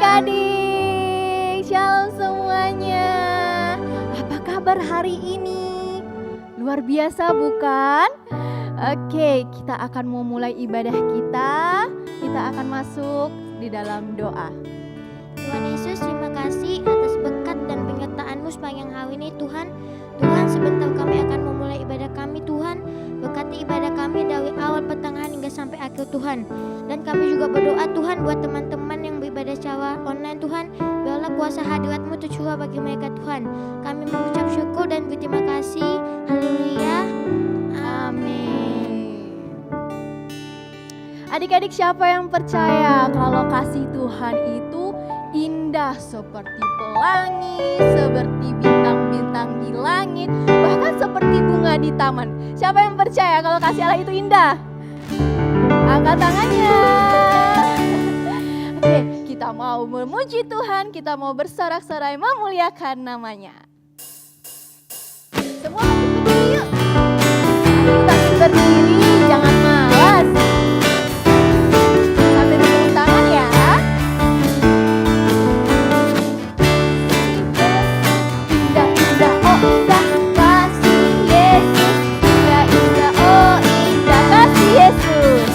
adik-adik, shalom semuanya. Apa kabar hari ini? Luar biasa bukan? Oke, kita akan memulai ibadah kita. Kita akan masuk di dalam doa. Tuhan Yesus, terima kasih atas berkat dan penyertaan-Mu sepanjang hari ini Tuhan. Tuhan, sebentar kami akan memulai ibadah kami Tuhan. Berkati ibadah kami dari awal pertengahan hingga sampai akhir Tuhan. Dan kami juga berdoa Tuhan buat teman-teman yang beribadah secara online Tuhan. Biarlah kuasa hadirat-Mu tercurah bagi mereka Tuhan. Kami mengucap syukur dan berterima kasih. Haleluya. Amin. Adik-adik, siapa yang percaya kalau kasih Tuhan itu indah seperti pelangi, seperti bintang-bintang di langit, bahkan seperti bunga di taman? Siapa yang percaya kalau kasih Allah itu indah? Angkat tangannya. Oke, kita mau memuji Tuhan, kita mau bersorak-sorai memuliakan namanya. Semua berdiri yuk. Kita berdiri, jangan malas. Sambil tepuk tangan ya. Indah, indah, oh indah kasih Yesus. Indah, indah, oh indah kasih Yesus.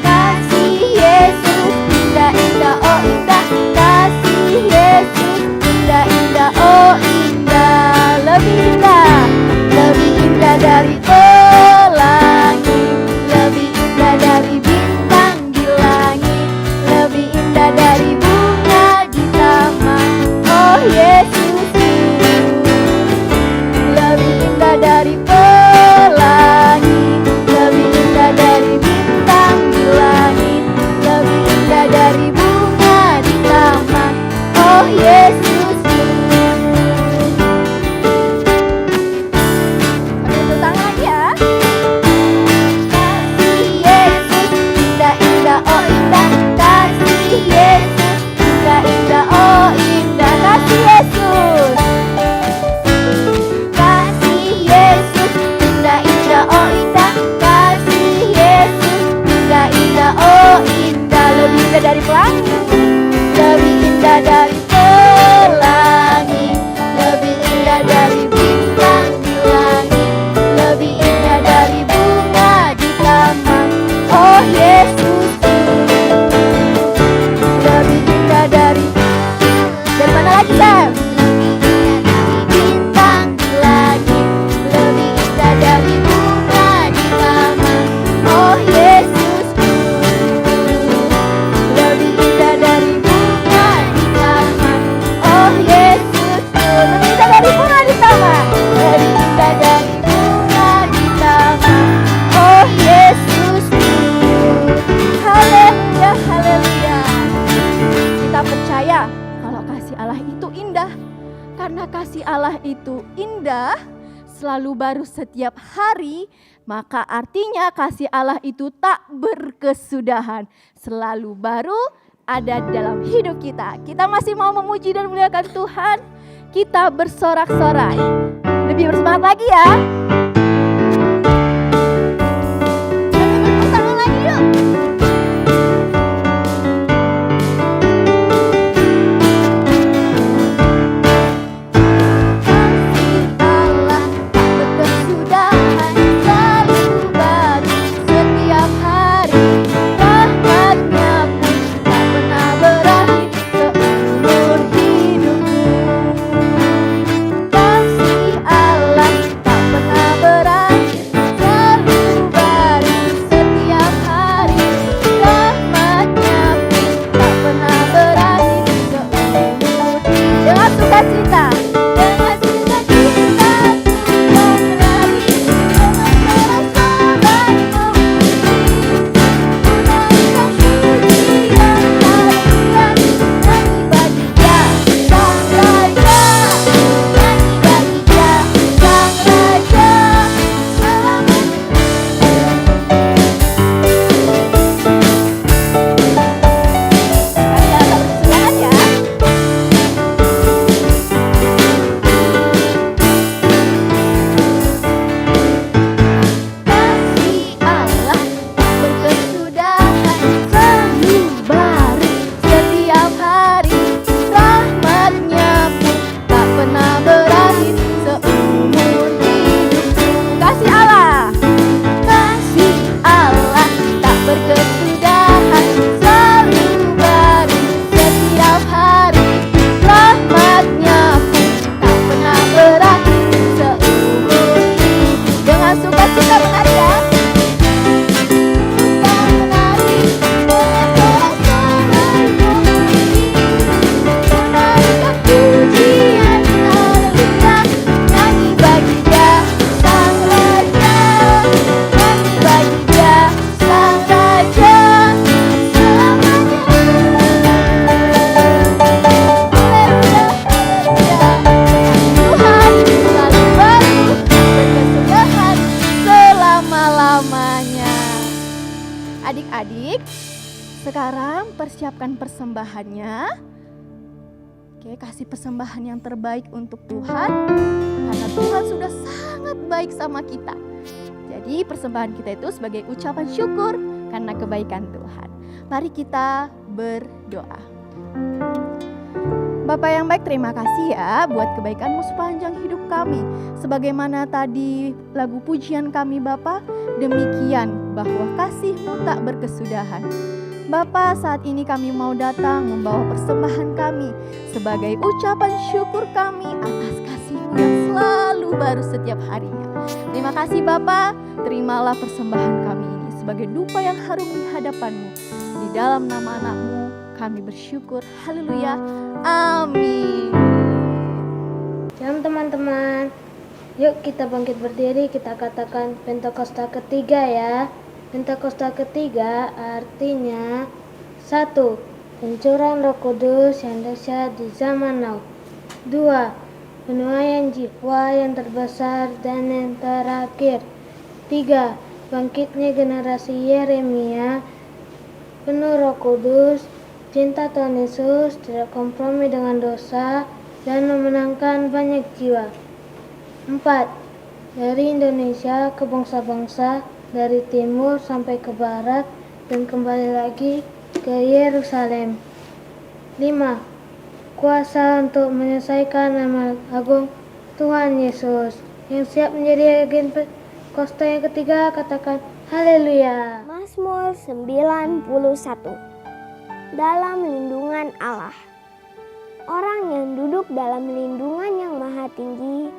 Kasih Yesus, indah, indah, oh indah kasih Yesus. Indah, indah, oh indah, lebih indah. Lebih indah dari pelangi, lebih indah dari bintang di langit, lebih indah dari bunga di taman. Oh Yesus, lebih indah dari pelangi, lebih indah dari bintang di langit, lebih indah dari bunga di taman. Oh Yesus. Dari pelangi, lebih indah dari pelangi, lebih indah dari bintang di langit, lebih indah dari bunga di taman. Oh Yesus, lebih indah dari mana lagi Sam? Bintang di langit, lebih indah dari bunga di taman. Oh Yesus. Karena kasih Allah itu indah, selalu baru setiap hari, maka artinya kasih Allah itu tak berkesudahan, selalu baru ada dalam hidup kita. Kita masih mau memuji dan memuliakan Tuhan, kita bersorak-sorai. Lebih bersemangat lagi ya. Kasih Allah tak pernah adik-adik, sekarang persiapkan persembahannya. Oke, kasih persembahan yang terbaik untuk Tuhan, karena Tuhan sudah sangat baik sama kita. Jadi persembahan kita itu sebagai ucapan syukur karena kebaikan Tuhan. Mari kita berdoa. Bapa yang baik, terima kasih ya buat kebaikan-Mu sepanjang hidup kami. Sebagaimana tadi lagu pujian kami Bapa, demikian bahwa kasih-Mu tak berkesudahan. Bapa, saat ini kami mau datang membawa persembahan kami sebagai ucapan syukur kami atas kasih-Mu yang selalu baru setiap harinya. Terima kasih Bapa, terimalah persembahan kami ini sebagai dupa yang harum di hadapan-Mu. Di dalam nama anak-Mu kami bersyukur. Haleluya. Amin. Shalom teman-teman. Yuk kita bangkit berdiri, kita katakan Pentakosta ketiga ya. Pentakosta ketiga artinya 1. Pencurahan Roh Kudus yang dahsyat di zaman now. 2. Penuaian jiwa yang terbesar dan yang terakhir. 3. Bangkitnya generasi Yeremia penuh Roh Kudus, cinta Tuhan Yesus, tidak kompromi dengan dosa, dan memenangkan banyak jiwa. 4. Dari Indonesia ke bangsa-bangsa, dari timur sampai ke barat, dan kembali lagi ke Yerusalem. 5. Kuasa untuk menyelesaikan nama agung Tuhan Yesus. Yang siap menjadi agen Pentakosta yang ketiga, katakan haleluya. Mazmur 91. Dalam lindungan Allah. Orang yang duduk dalam lindungan yang maha tinggi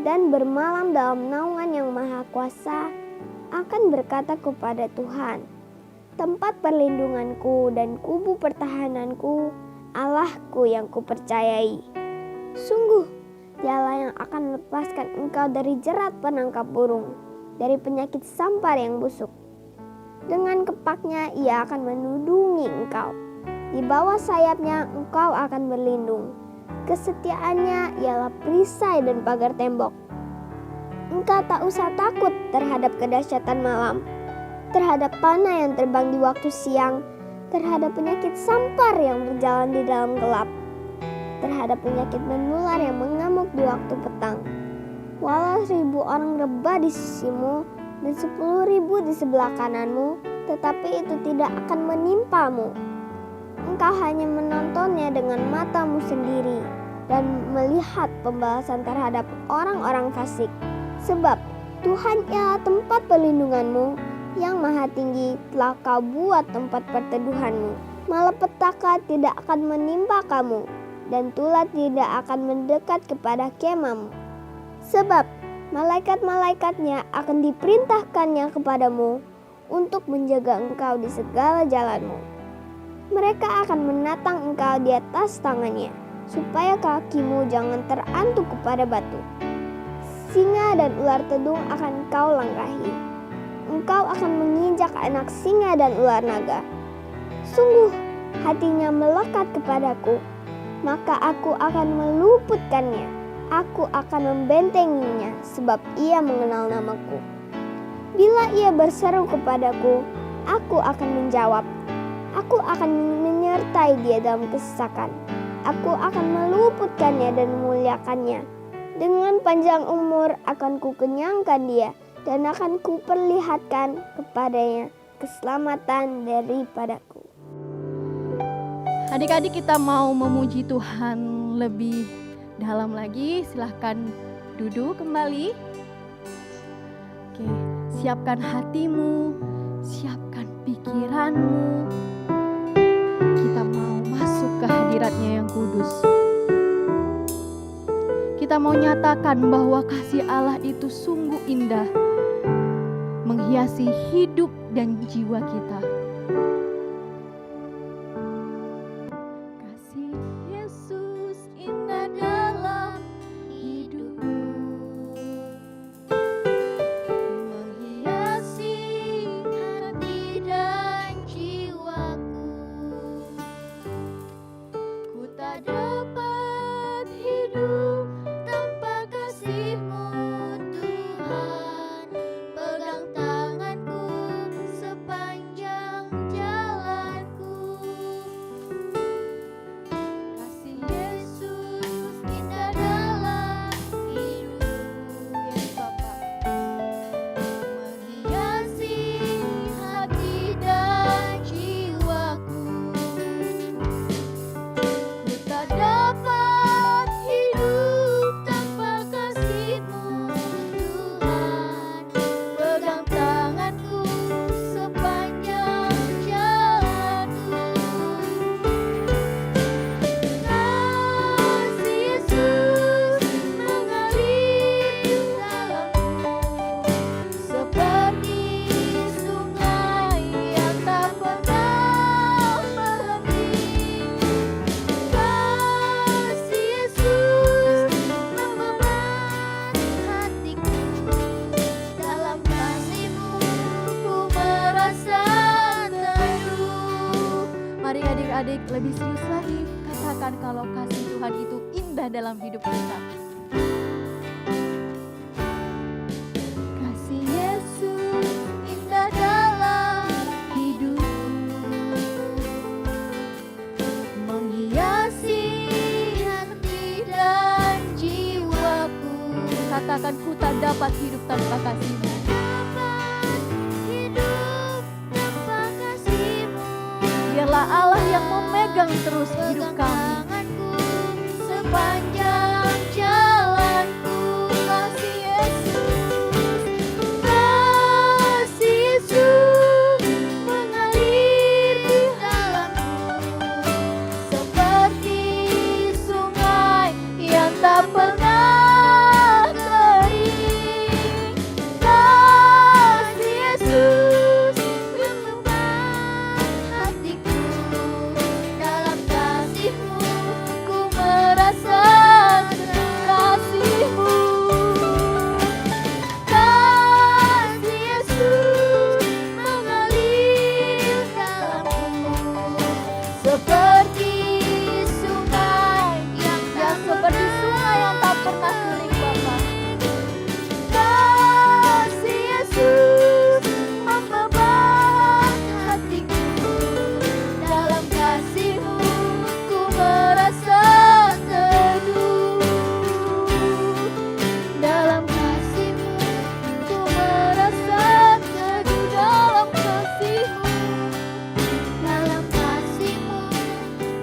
dan bermalam dalam naungan yang maha kuasa akan berkata kepada Tuhan, tempat perlindunganku dan kubu pertahananku, Allahku yang kupercayai. Sungguh, Dialah yang akan melepaskan engkau dari jerat penangkap burung, dari penyakit sampar yang busuk. Dengan kepaknya ia akan menudungi engkau. Di bawah sayapnya engkau akan berlindung. Kesetiaannya ialah perisai dan pagar tembok. Engkau tak usah takut terhadap kedahsyatan malam, terhadap panah yang terbang di waktu siang, terhadap penyakit sampar yang berjalan di dalam gelap, terhadap penyakit menular yang mengamuk di waktu petang. Walau 1000 orang rebah di sisimu dan 10.000 di sebelah kananmu, tetapi itu tidak akan menimpamu. Engkau hanya menontonnya dengan matamu sendiri dan melihat pembalasan terhadap orang-orang fasik. Sebab Tuhan ialah tempat perlindunganmu, yang maha tinggi telah kau buat tempat perteduhanmu. Malapetaka tidak akan menimpa kamu, dan tulah tidak akan mendekat kepada kemahmu. Sebab malaikat-malaikatnya akan diperintahkannya kepadamu untuk menjaga engkau di segala jalanmu. Mereka akan menatang engkau di atas tangannya, supaya kakimu jangan terantuk kepada batu. Singa dan ular tedung akan kau langkahi. Engkau akan menginjak anak singa dan ular naga. Sungguh, hatinya melekat kepadaku, maka aku akan meluputkannya. Aku akan membentenginya, sebab ia mengenal namaku. Bila ia berseru kepadaku, aku akan menjawab. Aku akan menyertai dia dalam kesesakan. Aku akan meluputkannya dan memuliakannya. Dengan panjang umur akan kukenyangkan dia, dan akan kuperlihatkan kepadanya keselamatan daripadaku. Adik-adik, kita mau memuji Tuhan lebih dalam lagi. Silahkan duduk kembali. Oke, siapkan hatimu, siapkan pikiranmu. Kita mau masuk ke hadiratnya yang kudus. Kita mau nyatakan bahwa kasih Allah itu sungguh indah, menghiasi hidup dan jiwa kita. Kasih Yesus indah dalam hidupku, menghiasi hati dan jiwaku. Ku tak dapat hidup tanpa kasih-Mu, Tuhan. Pegang tanganku sepanjang adik-adik lebih serius lagi, katakan kalau kasih Tuhan itu indah dalam hidup kita. Kasih Yesus indah dalam hidupku, menghiasi hati dan jiwaku. Katakan, ku tak dapat hidup tanpa kasih-Mu. Biarlah Allah yang memegang terus hidup kami sepanjang jalanku. Kasih Yesus, kasih Yesus mengalir di dalamku seperti sungai yang tak pernah kering. Kasih Yesus mengubah hatiku, dalam kasih-Mu ku merasa kasih-Mu. Kasih Yesus mengalir dalamku seperti sungai yang seperti sungai yang tak pernah kering, Bapa. Kasih Yesus membebat hatiku, dalam kasih-Mu ku merasa teduh. Dalam kasih-Mu ku merasa teduh. Dalam kasih-Mu, dalam kasih-Mu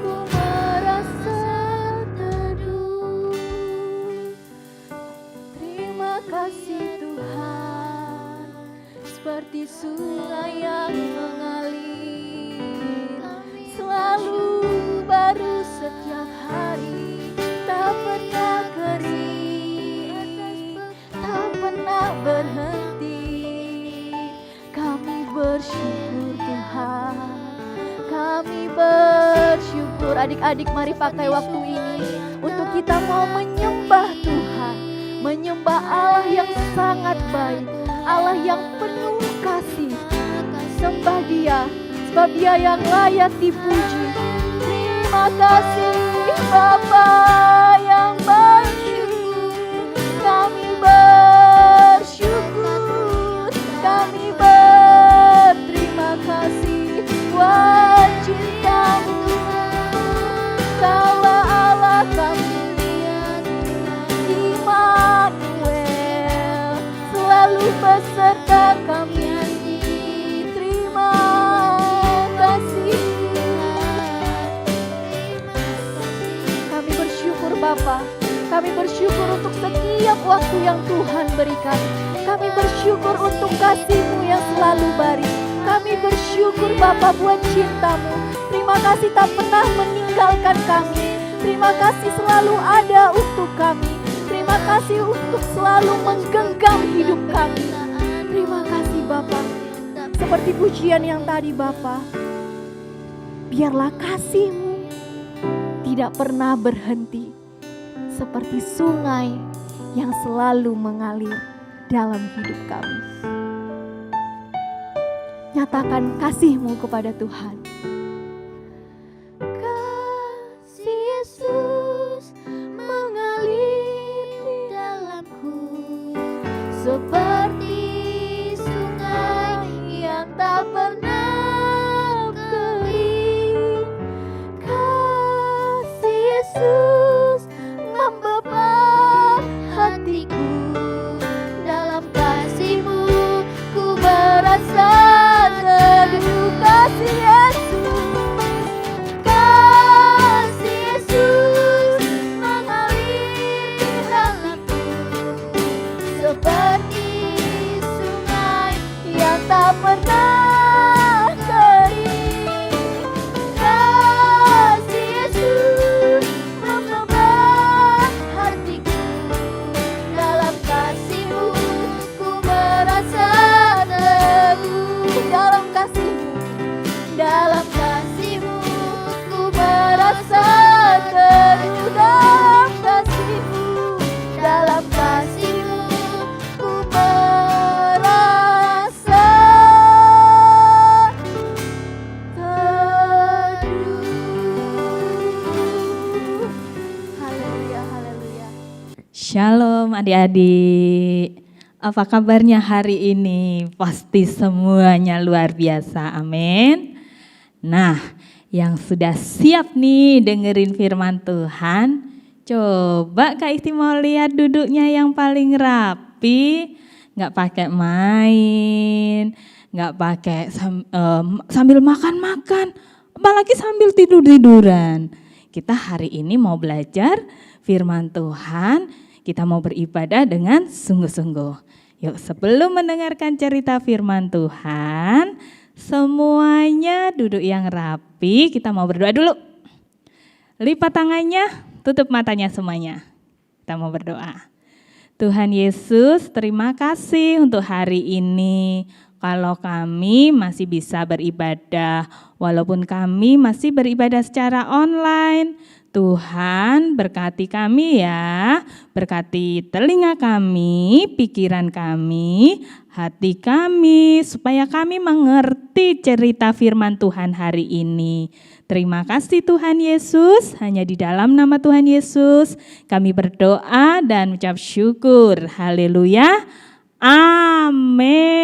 ku merasa teduh. Terima kasih Tuhan, seperti sungai yang mengalir, selalu baru setiap hari, tak pernah kering, tak pernah berhenti. Kami bersyukur Tuhan, kami bersyukur. Adik-adik, mari pakai waktu ini untuk kita mau menyembah Tuhan, menyembah Allah yang sangat baik, Allah yang penuh kasih. Sembah Dia, sebab Dia yang layak dipuji. Terima kasih Bapa yang bersyukur. Kami bersyukur, kami berterima kasih buat cinta-Mu. Kaulah Allah kami, Immanuel, selalu beserta kami. Terima kasih. Kami bersyukur Bapa, kami bersyukur untuk setiap waktu yang Tuhan berikan. Kami bersyukur untuk kasih-Mu yang selalu baik. Kami bersyukur Bapa buat cinta-Mu. Terima kasih tak pernah meninggalkan kami. Terima kasih selalu ada untuk kami. Terima kasih untuk selalu menggenggam hidup kami. Terima kasih Bapa. Seperti pujian yang tadi Bapa, biarlah kasih-Mu tidak pernah berhenti, seperti sungai yang selalu mengalir dalam hidup kami. Nyatakan kasih-Mu kepada Tuhan. Kasih Yesus mengalir di dalamku seperti sungai yang tak pernah kering. Kasih Yesus membebat hatiku, dalam kasih-Mu ku merasa teduh. Kasih Yesus Shalom adik-adik. Apa kabarnya hari ini? Pasti semuanya luar biasa, amin. Nah, yang sudah siap nih dengerin firman Tuhan, coba Kak Isti mau lihat duduknya yang paling rapi, nggak pakai main, nggak pakai sambil makan-makan, apalagi sambil tidur-tiduran. Kita hari ini mau belajar firman Tuhan, kita mau beribadah dengan sungguh-sungguh. Yuk, sebelum mendengarkan cerita firman Tuhan, semuanya duduk yang rapi, kita mau berdoa dulu. Lipat tangannya, tutup matanya semuanya. Kita mau berdoa. Tuhan Yesus, terima kasih untuk hari ini. Kalau kami masih bisa beribadah, walaupun kami masih beribadah secara online, Tuhan berkati kami ya, berkati telinga kami, pikiran kami, hati kami, supaya kami mengerti cerita firman Tuhan hari ini. Terima kasih Tuhan Yesus, hanya di dalam nama Tuhan Yesus kami berdoa dan mengucap syukur. Haleluya. Amin.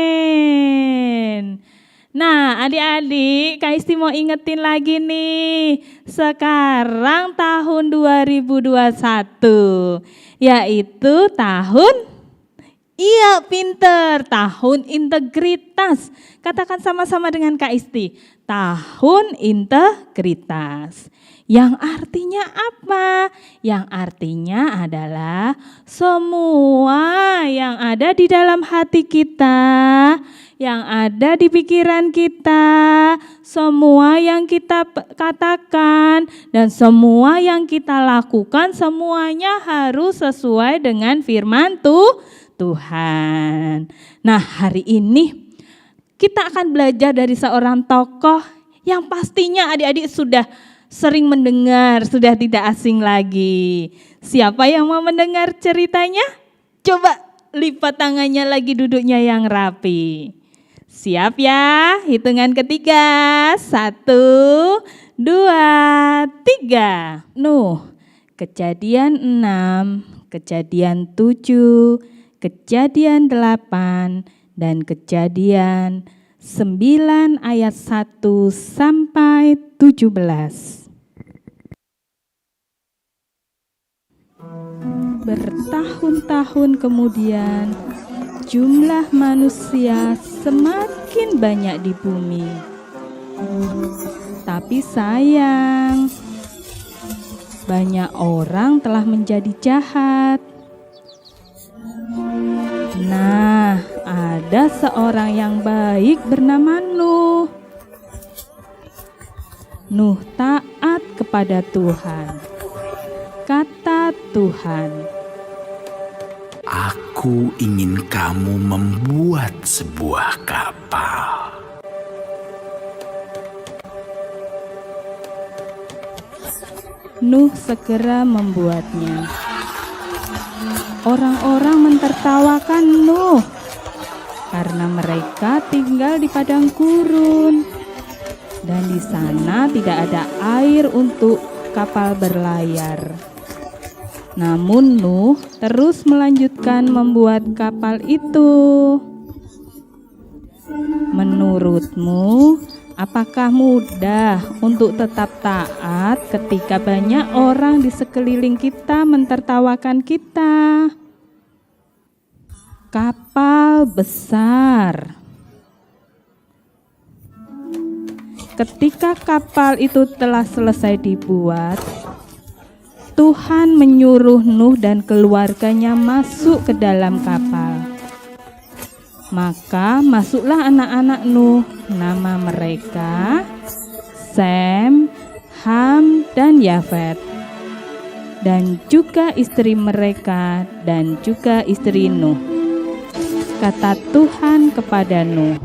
Nah, adik-adik, Kak Isti mau ingetin lagi nih. Sekarang tahun 2021, yaitu tahun, iya pinter, tahun integritas. Katakan sama-sama dengan Kak Isti, tahun integritas. Yang artinya apa? Yang artinya adalah semua yang ada di dalam hati kita, yang ada di pikiran kita, semua yang kita katakan dan semua yang kita lakukan, semuanya harus sesuai dengan firman Tuhan. Nah, hari ini kita akan belajar dari seorang tokoh yang pastinya adik-adik sudah sering mendengar, sudah tidak asing lagi. Siapa yang mau mendengar ceritanya? Coba lipat tangannya lagi, duduknya yang rapi. Siap ya? Hitungan ketiga. 1, 2, 3. Nuh, Kejadian 6, Kejadian 7, Kejadian 8, dan Kejadian 9 ayat 1 sampai 17. Bertahun-tahun kemudian, jumlah manusia semakin banyak di bumi. Tapi sayang, banyak orang telah menjadi jahat. Nah, ada seorang yang baik bernama Nuh. Nuh taat kepada Tuhan. Kata Tuhan, Aku ingin kamu membuat sebuah kapal. Nuh segera membuatnya. Orang-orang mentertawakan Nuh karena mereka tinggal di padang gurun dan di sana tidak ada air untuk kapal berlayar. Namun Nuh terus melanjutkan membuat kapal itu. Menurutmu, apakah mudah untuk tetap taat ketika banyak orang di sekeliling kita mentertawakan kita? Kapal besar. Ketika kapal itu telah selesai dibuat, Tuhan menyuruh Nuh dan keluarganya masuk ke dalam kapal. Maka masuklah anak-anak Nuh, nama mereka Sem, Ham, dan Yafet, dan juga istri mereka dan juga istri Nuh. Kata Tuhan kepada Nuh,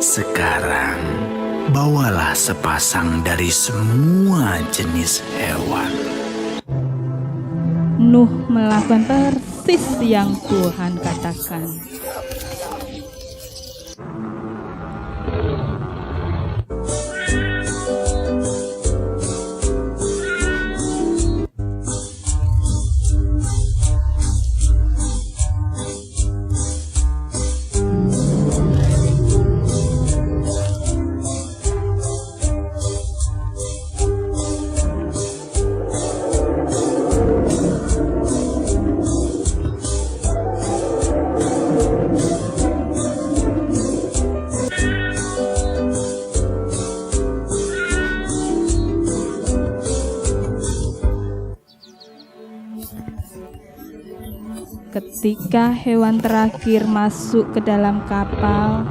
Sekarang bawalah sepasang dari semua jenis hewan. Nuh melakukan persis yang Tuhan katakan. ketika hewan terakhir masuk ke dalam kapal,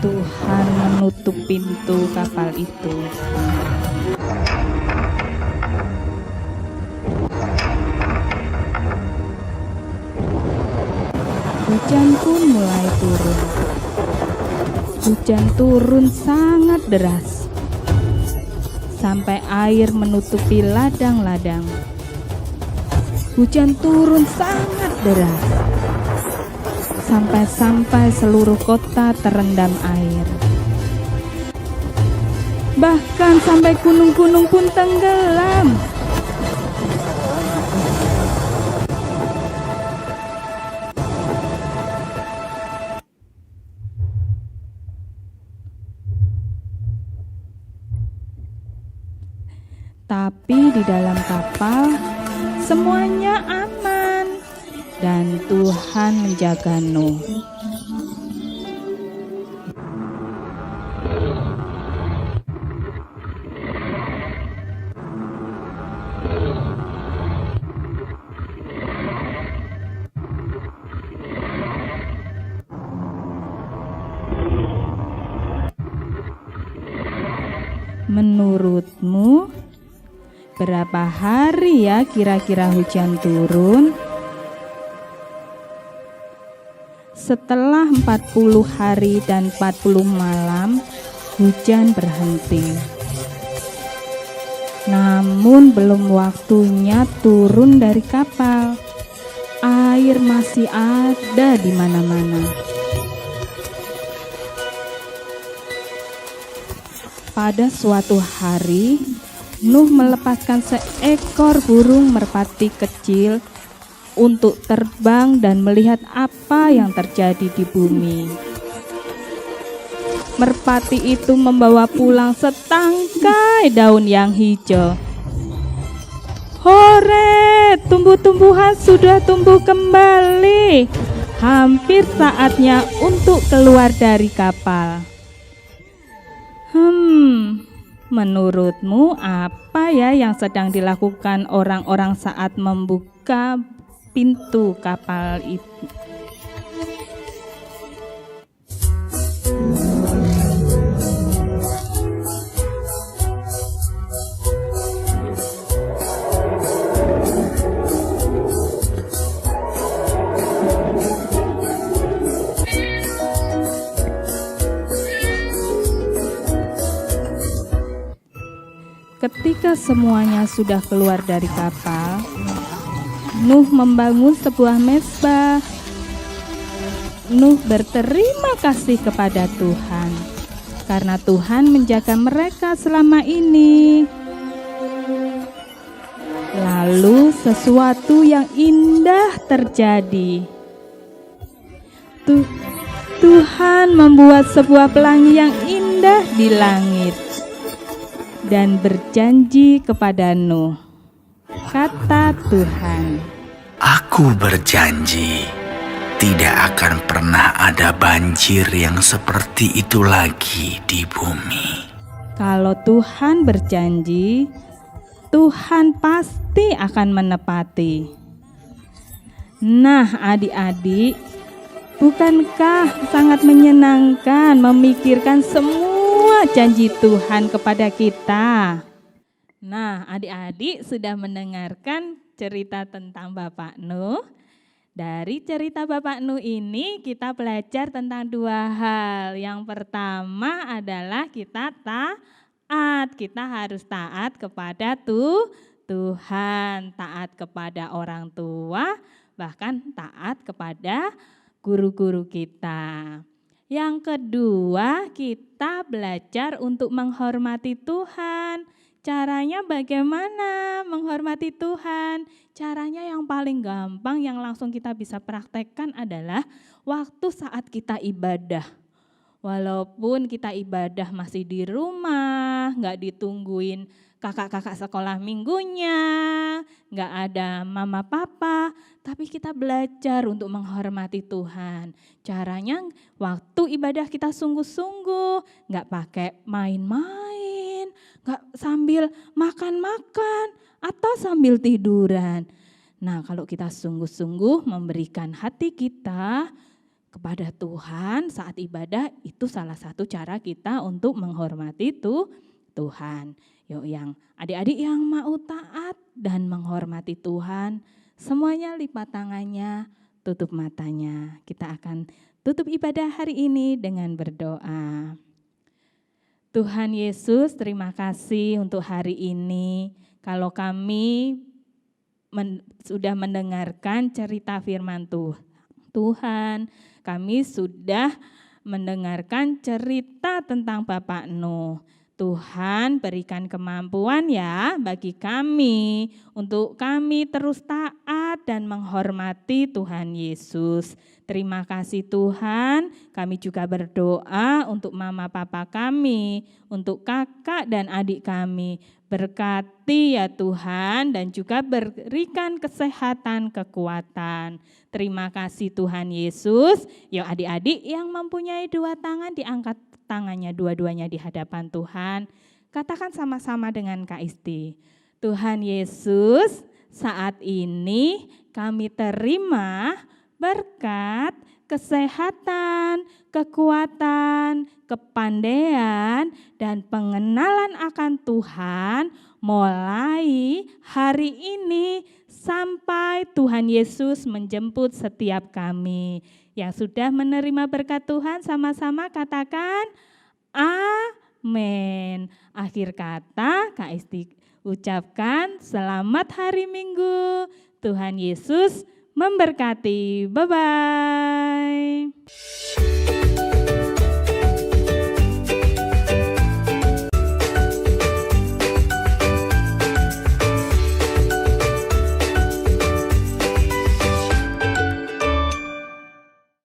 Tuhan menutup pintu kapal itu. Hujan pun mulai turun. Hujan turun sangat deras, sampai air menutupi ladang-ladang. Hujan turun sangat deras, sampai seluruh kota terendam air. Bahkan sampai gunung-gunung pun tenggelam. Tapi di dalam kapal semuanya aman dan Tuhan menjaga Nuh. Menurutmu, berapa hari ya kira-kira hujan turun? Setelah 40 hari dan 40 malam, hujan berhenti. Namun belum waktunya turun dari kapal. Air masih ada di mana-mana. Pada suatu hari, Nuh melepaskan seekor burung merpati kecil untuk terbang dan melihat apa yang terjadi di bumi. Merpati itu membawa pulang setangkai daun yang hijau. Hore, tumbuh-tumbuhan sudah tumbuh kembali. Hampir saatnya untuk keluar dari kapal. Menurutmu apa ya yang sedang dilakukan orang-orang saat membuka pintu kapal itu? Ketika semuanya sudah keluar dari kapal, Nuh membangun sebuah mezbah. Nuh berterima kasih kepada Tuhan karena Tuhan menjaga mereka selama ini. Lalu sesuatu yang indah terjadi. Tuhan membuat sebuah pelangi yang indah di langit dan berjanji kepada Nuh. Kata Tuhan, Aku berjanji tidak akan pernah ada banjir yang seperti itu lagi di bumi. kalau Tuhan berjanji, Tuhan pasti akan menepati. Nah, adik-adik, bukankah sangat menyenangkan memikirkan semua janji Tuhan kepada kita? Nah, adik-adik sudah mendengarkan cerita tentang Bapak Nuh. Dari cerita Bapak Nuh ini kita belajar tentang dua hal. Yang pertama adalah kita taat. Kita harus taat kepada Tuhan, taat kepada orang tua, bahkan taat kepada guru-guru kita. Yang kedua, kita belajar untuk menghormati Tuhan. Caranya bagaimana menghormati Tuhan? Caranya yang paling gampang yang langsung kita bisa praktekkan adalah waktu saat kita ibadah. Walaupun kita ibadah masih di rumah, nggak ditungguin kakak-kakak sekolah minggunya, nggak ada mama papa, tapi kita belajar untuk menghormati Tuhan. Caranya waktu ibadah kita sungguh-sungguh, nggak pakai main-main, nggak sambil makan-makan atau sambil tiduran. Nah, kalau kita sungguh-sungguh memberikan hati kita kepada Tuhan saat ibadah, itu salah satu cara kita untuk menghormati Tuhan. Yuk yang adik-adik yang mau taat dan menghormati Tuhan, semuanya lipat tangannya, tutup matanya. Kita akan tutup ibadah hari ini dengan berdoa. Tuhan Yesus, terima kasih untuk hari ini. Kalau kami sudah mendengarkan cerita firman Tuhan, kami sudah mendengarkan cerita tentang Bapak Nuh. Tuhan berikan kemampuan ya bagi kami untuk kami terus taat dan menghormati Tuhan Yesus. Terima kasih Tuhan, kami juga berdoa untuk mama papa kami, untuk kakak dan adik kami. Berkati ya Tuhan dan juga berikan kesehatan, kekuatan. Terima kasih Tuhan Yesus. Yuk adik-adik yang mempunyai dua tangan diangkat tangannya dua-duanya di hadapan Tuhan. Katakan sama-sama dengan Kak Isti. Tuhan Yesus, saat ini kami terima berkat, kesehatan, kekuatan, kepandaian, dan pengenalan akan Tuhan mulai hari ini sampai Tuhan Yesus menjemput setiap kami. Yang sudah menerima berkat Tuhan sama-sama katakan amin. Akhir kata Kak Isti ucapkan selamat hari Minggu. Tuhan Yesus memberkati. Bye-bye.